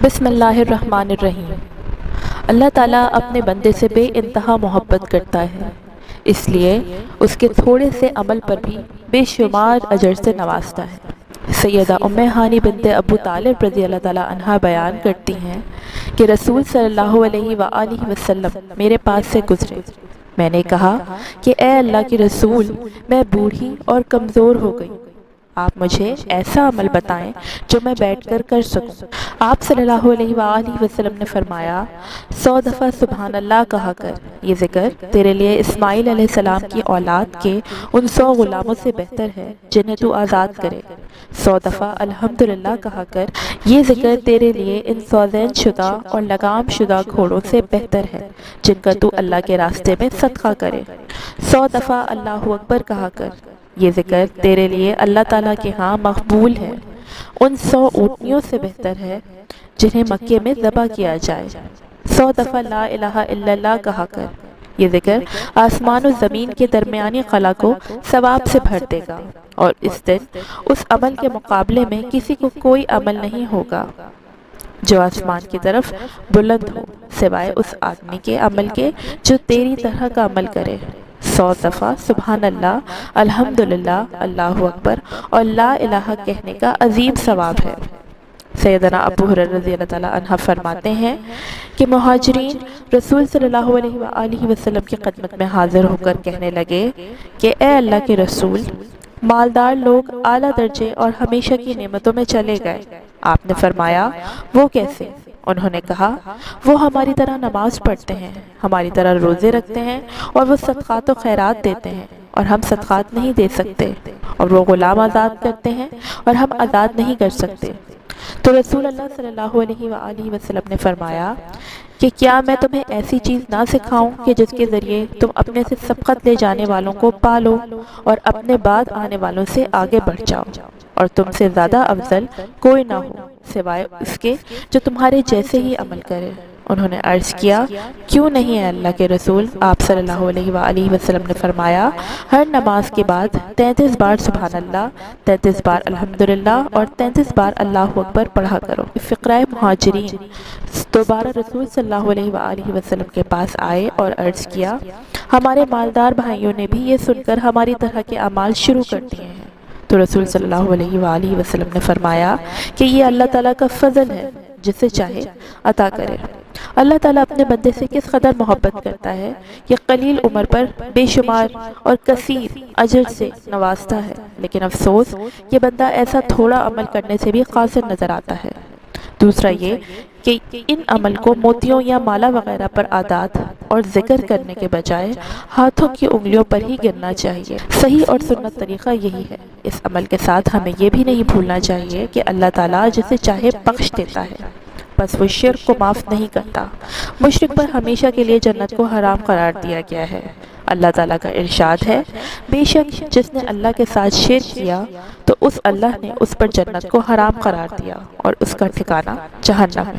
بسم اللہ الرحمن الرحیم۔ اللہ تعالیٰ اپنے بندے سے بے انتہا محبت کرتا ہے، اس لیے اس کے تھوڑے سے عمل پر بھی بے شمار اجر سے نوازتا ہے۔ سیدہ ام ہانی بنت ابو طالب رضی اللہ تعالیٰ عنہا بیان کرتی ہیں کہ رسول صلی اللہ علیہ وآلہ وسلم میرے پاس سے گزرے۔ میں نے کہا کہ اے اللہ کے رسول، میں بوڑھی اور کمزور ہو گئی، آپ مجھے ایسا عمل بتائیں جو میں بیٹھ کر کر سکوں۔ آپ صلی اللہ علیہ وآلہ وسلم نے فرمایا، 100 دفعہ سبحان اللہ کہا کر، یہ ذکر تیرے لیے اسماعیل علیہ السلام کی اولاد کے ان 100 غلاموں سے بہتر ہے جنہیں تو آزاد کرے۔ 100 دفعہ الحمدللہ کہا کر، یہ ذکر تیرے لیے ان سوزین شدہ اور لگام شدہ گھوڑوں سے بہتر ہے جن کا تو اللہ کے راستے میں صدقہ کرے۔ 100 دفعہ اللہ اکبر کہا کر، یہ ذکر تیرے لیے اللہ تعالیٰ کے ہاں مقبول ہے، ان 100 اونٹنیوں سے بہتر ہے جنہیں مکے میں ذبح کیا جائے۔ 100 دفعہ لا الہ الا اللہ کہا کر، یہ ذکر آسمان و زمین کے درمیانی خلا کو ثواب سے بھر دے گا، اور اس دن اس عمل کے مقابلے میں کسی کو کوئی عمل نہیں ہوگا جو آسمان کی طرف بلند ہو سوائے اس آدمی کے عمل کے جو تیری طرح کا عمل کرے۔ 100 دفعہ سبحان اللہ، الحمدللہ، اللہ اکبر اور لا الہ کہنے کا عظیم ثواب ہے۔ سیدنا ابو ہریرہ رضی اللہ تعالیٰ عنہ فرماتے ہیں کہ مہاجرین رسول صلی اللہ علیہ وآلہ وسلم کی خدمت میں حاضر ہو کر کہنے لگے کہ اے اللہ کے رسول، مالدار لوگ اعلیٰ درجے اور ہمیشہ کی نعمتوں میں چلے گئے۔ آپ نے فرمایا، وہ کیسے؟ انہوں نے کہا، وہ ہماری طرح نماز پڑھتے ہیں، ہماری طرح روزے رکھتے ہیں، اور وہ صدقات و خیرات دیتے ہیں اور ہم صدقات نہیں دے سکتے، اور وہ غلام آزاد کرتے ہیں اور ہم آزاد نہیں کر سکتے۔ تو رسول اللہ صلی اللہ علیہ وآلہ وسلم نے فرمایا کہ کیا میں تمہیں ایسی چیز نہ سکھاؤں کہ جس کے ذریعے تم اپنے سے سبقت لے جانے والوں کو پالو اور اپنے بعد آنے والوں سے آگے بڑھ جاؤ، اور تم سے زیادہ افضل کوئی نہ ہو سوائے اس کے جو تمہارے جیسے ہی عمل کرے۔ انہوں نے عرض کیا، کیوں نہیں ہے اللہ کے رسول؟ آپ صلی اللہ علیہ وآلہ وسلم نے فرمایا، ہر نماز کے بعد 33 بار سبحان اللہ، 33 بار الحمدللہ اور 33 بار اللہ اکبر پڑھا کرو۔ فقراء مہاجرین دوبارہ رسول صلی اللہ علیہ وآلہ وسلم کے پاس آئے اور عرض کیا، ہمارے مالدار بھائیوں نے بھی یہ سن کر ہماری طرح کے اعمال شروع کر دیے ہیں۔ تو رسول صلی اللہ علیہ وآلہ وسلم نے فرمایا کہ یہ اللہ تعالیٰ کا فضل ہے، جسے چاہے عطا کرے۔ اللہ تعالیٰ اپنے بندے سے کس قدر محبت کرتا ہے، یہ قلیل عمر پر بے شمار اور کثیر اجر سے نوازتا ہے، لیکن افسوس یہ بندہ ایسا تھوڑا عمل کرنے سے بھی قاصر نظر آتا ہے۔ دوسرا یہ کہ ان عمل کو موتیوں یا مالا وغیرہ پر عادات اور ذکر کرنے کے بجائے ہاتھوں کی انگلیوں پر ہی گرنا چاہیے۔ صحیح اور سنت طریقہ یہی ہے۔ اس عمل کے ساتھ ہمیں یہ بھی نہیں بھولنا چاہیے کہ اللہ تعالیٰ جسے چاہے بخش دیتا ہے، بس وہ شرک کو معاف نہیں کرتا۔ مشرک پر ہمیشہ کے لیے جنت کو حرام قرار دیا گیا ہے۔ اللہ تعالیٰ کا ارشاد ہے، بے شک جس نے اللہ کے ساتھ شرک کیا تو اس اللہ نے اس پر جنت کو حرام قرار دیا اور اس کا ٹھکانہ جہنم ہے۔